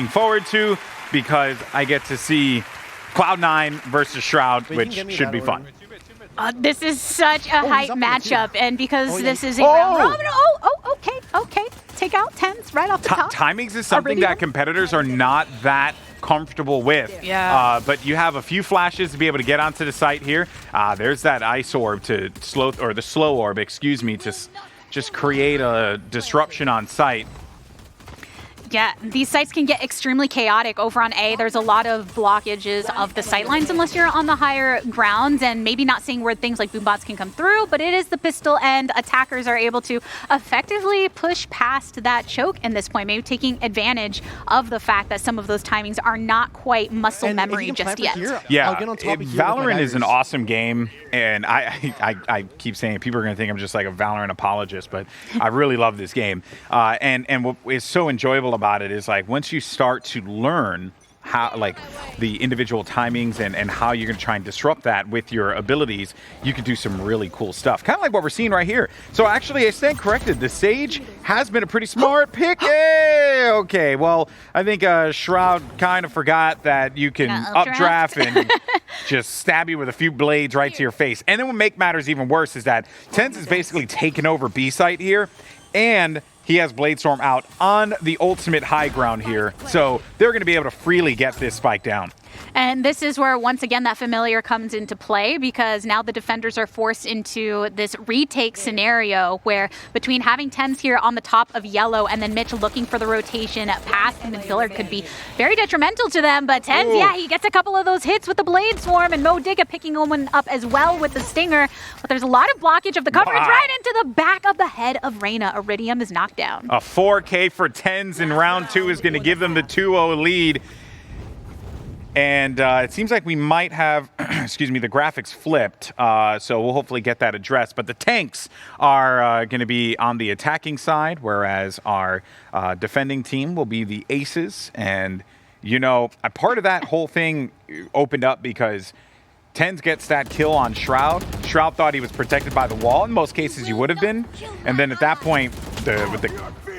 looking forward to because I get to see CLOUD9 versus Shroud, which should be fun. This is such a hype matchup, and because this is a round robin, okay. Take out Tenz right off the top. Timings is something that competitors are not that comfortable with. Yeah. But you have a few flashes to be able to get onto the site here. There's that ice orb to the slow orb, excuse me, to just create a disruption on site. Yeah, these sites can get extremely chaotic. Over on A, there's a lot of blockages of the sight lines unless you're on the higher grounds and maybe not seeing where things like boom bots can come through, but it is the pistol and attackers are able to effectively push past that choke in this point, maybe taking advantage of the fact that some of those timings are not quite muscle memory just yet. Yeah, Valorant is an awesome game, and I keep saying people are going to think I'm just like a Valorant apologist, but I really love this game. And what is so enjoyable about it is like once you start to learn how like the individual timings and how you're going to try and disrupt that with your abilities, you can do some really cool stuff. Kind of like what we're seeing right here. So actually, I stand corrected. The Sage has been a pretty smart pick. Hey, okay, well, I think Shroud kind of forgot that you can updraft and just stab you with a few blades right to your face. And then what make matters even worse is that Tenz is basically taken over B site here, and he has Bladestorm out on the ultimate high ground here, so they're going to be able to freely get this spike down. And this is where, once again, that familiar comes into play because now the defenders are forced into this retake scenario where between having Tenz here on the top of yellow and then Mitch looking for the rotation past the midfielder could be very detrimental to them. But Tenz, yeah, he gets a couple of those hits with the Blade Swarm and modigga picking one up as well with the Stinger. But there's a lot of blockage of the coverage right into the back of the head of Reyna. Iridium is knocked down. A 4K for Tenz in round 2 is going to give them the 2-0 lead. And it seems like we might have, excuse me, the graphics flipped, so we'll hopefully get that addressed. But the tanks are going to be on the attacking side, whereas our defending team will be the aces. And, you know, a part of that whole thing opened up because Tenz gets that kill on Shroud. Shroud thought he was protected by the wall. In most cases, he would have been. And then at that point, with the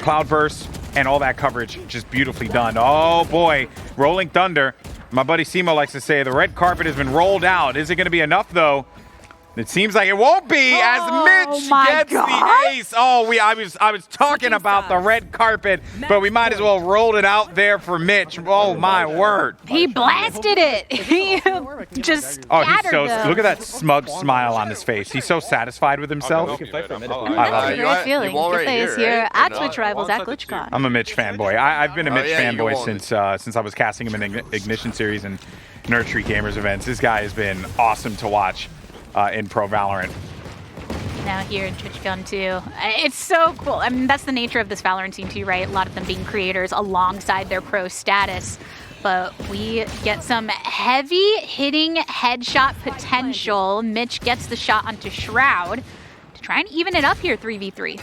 cloud burst and all that coverage, just beautifully done. Oh, boy. Rolling Thunder. My buddy Simo likes to say the red carpet has been rolled out. Is it going to be enough, though? It seems like it won't be as Mitch gets the ace. Oh, I was talking about the red carpet, but we might as well roll it out there for Mitch. Oh, my word. He blasted it. He just he's so, look at that smug smile on his face. He's so satisfied with himself. That's a great feeling. Good face here at Twitch Rivals at Glitchcon. I'm a Mitch fanboy. I've been a Mitch fanboy since I was casting him in Ignition Series and Nerd Street Gamers events. This guy has been awesome to watch. In Pro Valorant. Now here in TwitchCon too. It's so cool. I mean, that's the nature of this Valorant team too, right? A lot of them being creators alongside their pro status. But we get some heavy hitting headshot potential. Mitch gets the shot onto Shroud to try and even it up here 3v3.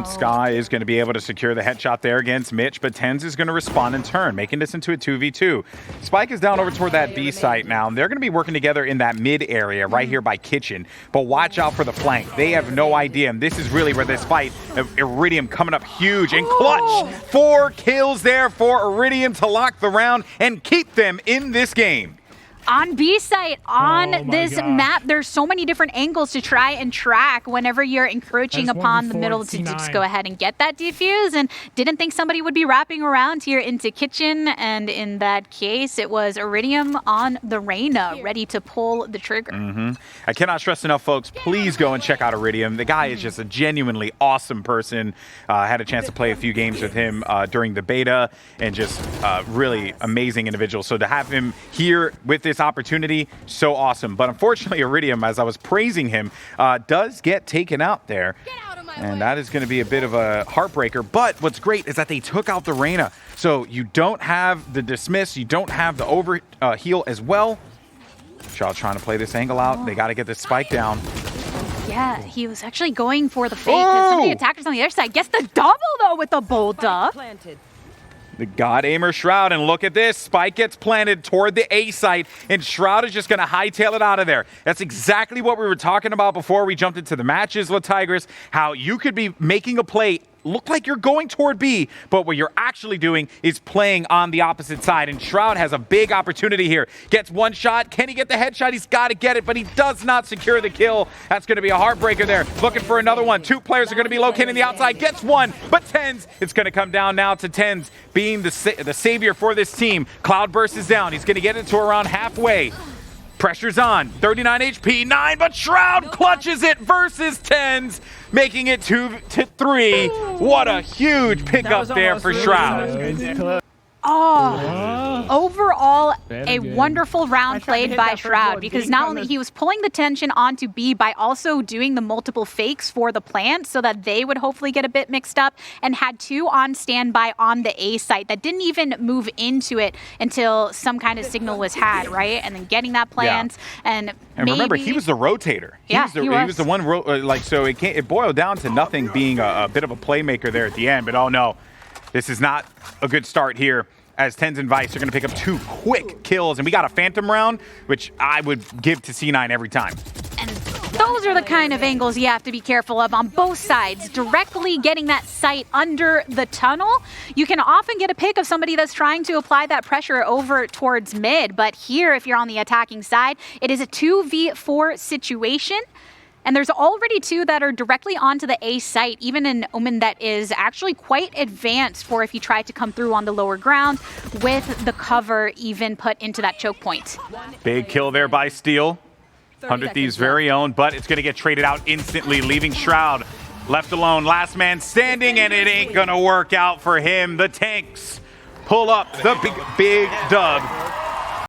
Sky is going to be able to secure the headshot there against Mitch, but Tenz is going to respond in turn, making this into a 2v2. Spike is down over toward that B site now, and they're going to be working together in that mid area right here by Kitchen. But watch out for the flank. They have no idea, and this is really where this fight, Iridium coming up huge and clutch. 4 kills there for Iridium to lock the round and keep them in this game. On B site, on this map, there's so many different angles to try and track whenever you're encroaching upon the middle to just go ahead and get that defuse. And didn't think somebody would be wrapping around here into Kitchen. And in that case, it was Iridium on the Reyna, ready to pull the trigger. I cannot stress enough, folks, please go and check out Iridium. The guy is just a genuinely awesome person. I had a chance to play a few games with him during the beta, and just really amazing individual. So to have him here with this opportunity, so awesome. But unfortunately, Iridium, as I was praising him, does get taken out there. And that is going to be a bit of a heartbreaker. But what's great is that they took out the Reyna. So you don't have the dismiss, you don't have the over heal as well. Shroud trying to play this angle out. They got to get this spike down. Yeah, he was actually going for the fake because some of the attackers on the other side gets the double, though, with the bolt-up. The God Aimer Shroud, and look at this. Spike gets planted toward the A site, and Shroud is just going to hightail it out of there. That's exactly what we were talking about before we jumped into the matches, La Tigris, how you could be making a play look like you're going toward B, but what you're actually doing is playing on the opposite side. And Shroud has a big opportunity here. Gets one shot. Can he get the headshot? He's got to get it, but he does not secure the kill. That's going to be a heartbreaker there. Looking for another one. Two players are going to be located in the outside. Gets one, but Tenz, it's going to come down now to Tenz being the savior for this team. Cloud burst is down. He's going to get it to around halfway. Pressure's on. 39 HP, 9, but Shroud clutches it versus Tenz, making it 2-3. What a huge pickup there for Shroud. Oh, overall, a wonderful round played by Shroud, because not only he was pulling the tension onto B by also doing the multiple fakes for the plant so that they would hopefully get a bit mixed up, and had two on standby on the A site that didn't even move into it until some kind of signal was had, right? And then getting that plant, and remember, he was the rotator. He was the one, so it boiled down to nothing being a bit of a playmaker there at the end, but oh no. This is not a good start here, as Tenz and Vice are going to pick up two quick kills. And we got a Phantom round, which I would give to C9 every time. And those are the kind of angles you have to be careful of on both sides. Directly getting that sight under the tunnel, you can often get a pick of somebody that's trying to apply that pressure over towards mid. But here, if you're on the attacking side, it is a 2v4 situation. And there's already two that are directly onto the A site, even an Omen that is actually quite advanced for if you try to come through on the lower ground with the cover even put into that choke point. Big kill there by Steel. 100 Thieves' very own, but it's going to get traded out instantly, leaving Shroud left alone. Last man standing, and it ain't going to work out for him. The tanks pull up the big dub